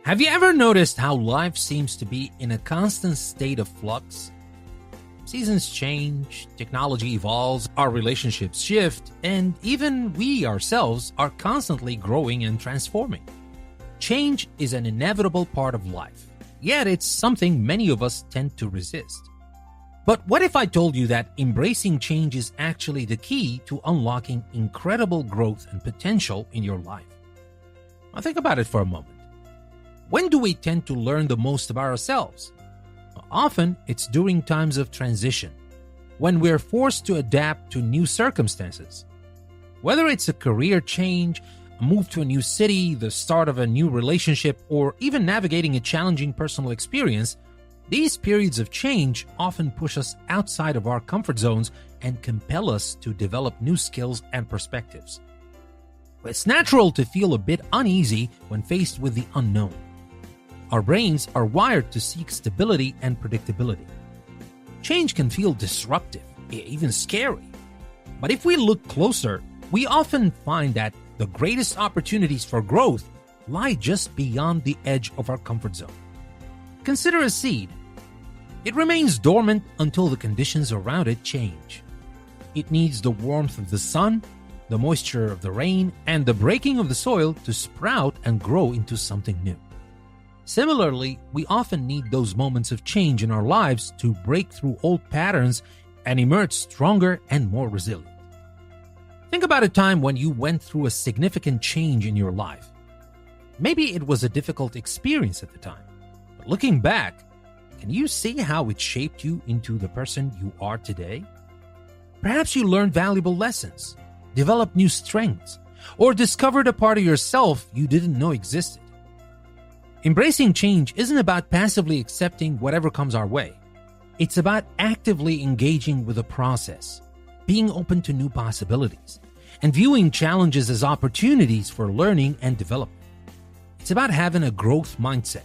Have you ever noticed how life seems to be in a constant state of flux? Seasons change, technology evolves, our relationships shift, and even we ourselves are constantly growing and transforming. Change is an inevitable part of life, yet it's something many of us tend to resist. But what if I told you that embracing change is actually the key to unlocking incredible growth and potential in your life? Now think about it for a moment. When do we tend to learn the most about ourselves? Often, it's during times of transition, when we're forced to adapt to new circumstances. Whether it's a career change, a move to a new city, the start of a new relationship, or even navigating a challenging personal experience, these periods of change often push us outside of our comfort zones and compel us to develop new skills and perspectives. It's natural to feel a bit uneasy when faced with the unknown. Our brains are wired to seek stability and predictability. Change can feel disruptive, even scary. But if we look closer, we often find that the greatest opportunities for growth lie just beyond the edge of our comfort zone. Consider a seed. It remains dormant until the conditions around it change. It needs the warmth of the sun, the moisture of the rain, and the breaking of the soil to sprout and grow into something new. Similarly, we often need those moments of change in our lives to break through old patterns and emerge stronger and more resilient. Think about a time when you went through a significant change in your life. Maybe it was a difficult experience at the time, but looking back, can you see how it shaped you into the person you are today? Perhaps you learned valuable lessons, developed new strengths, or discovered a part of yourself you didn't know existed. Embracing change isn't about passively accepting whatever comes our way. It's about actively engaging with the process, being open to new possibilities, and viewing challenges as opportunities for learning and development. It's about having a growth mindset,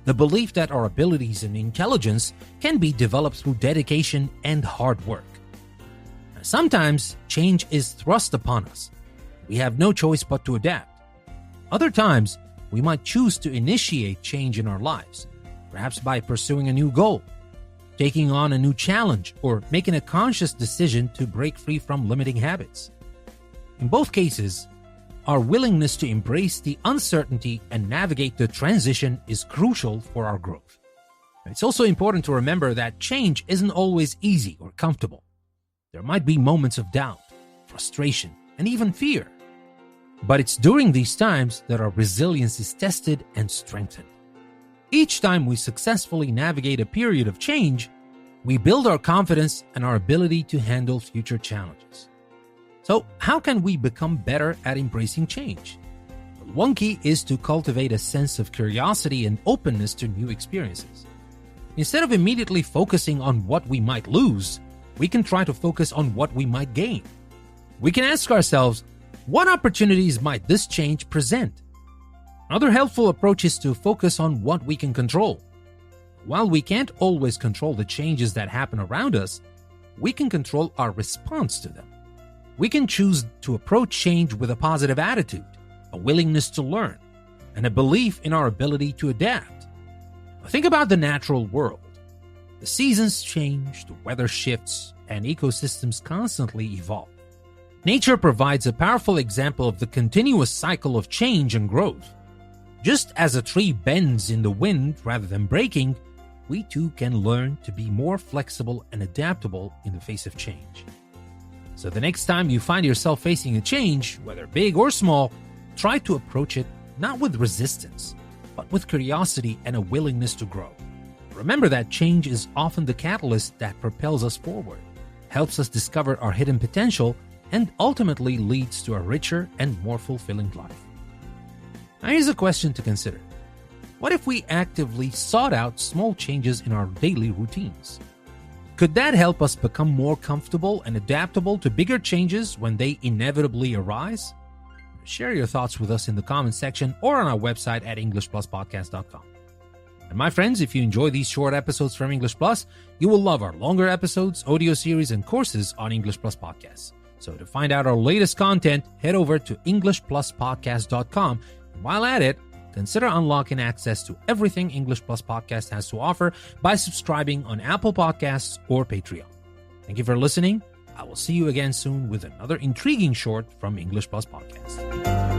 the belief that our abilities and intelligence can be developed through dedication and hard work. Sometimes change is thrust upon us. We have no choice but to adapt. Other times, we might choose to initiate change in our lives, perhaps by pursuing a new goal, taking on a new challenge, or making a conscious decision to break free from limiting habits. In both cases, our willingness to embrace the uncertainty and navigate the transition is crucial for our growth. It's also important to remember that change isn't always easy or comfortable. There might be moments of doubt, frustration, and even fear. But it's during these times that our resilience is tested and strengthened. Each time we successfully navigate a period of change, we build our confidence and our ability to handle future challenges. So, how can we become better at embracing change? Well, one key is to cultivate a sense of curiosity and openness to new experiences. Instead of immediately focusing on what we might lose, we can try to focus on what we might gain. We can ask ourselves, what opportunities might this change present? Another helpful approach is to focus on what we can control. While we can't always control the changes that happen around us, we can control our response to them. We can choose to approach change with a positive attitude, a willingness to learn, and a belief in our ability to adapt. Think about the natural world. The seasons change, the weather shifts, and ecosystems constantly evolve. Nature provides a powerful example of the continuous cycle of change and growth. Just as a tree bends in the wind rather than breaking, we too can learn to be more flexible and adaptable in the face of change. So the next time you find yourself facing a change, whether big or small, try to approach it not with resistance, but with curiosity and a willingness to grow. Remember that change is often the catalyst that propels us forward, helps us discover our hidden potential, and ultimately leads to a richer and more fulfilling life. Now here's a question to consider. What if we actively sought out small changes in our daily routines? Could that help us become more comfortable and adaptable to bigger changes when they inevitably arise? Share your thoughts with us in the comment section or on our website at EnglishPlusPodcast.com. And my friends, if you enjoy these short episodes from English Plus, you will love our longer episodes, audio series, and courses on English Plus Podcasts. So to find out our latest content, head over to EnglishPlusPodcast.com. And while at it, consider unlocking access to everything English Plus Podcast has to offer by subscribing on Apple Podcasts or Patreon. Thank you for listening. I will see you again soon with another intriguing short from English Plus Podcast.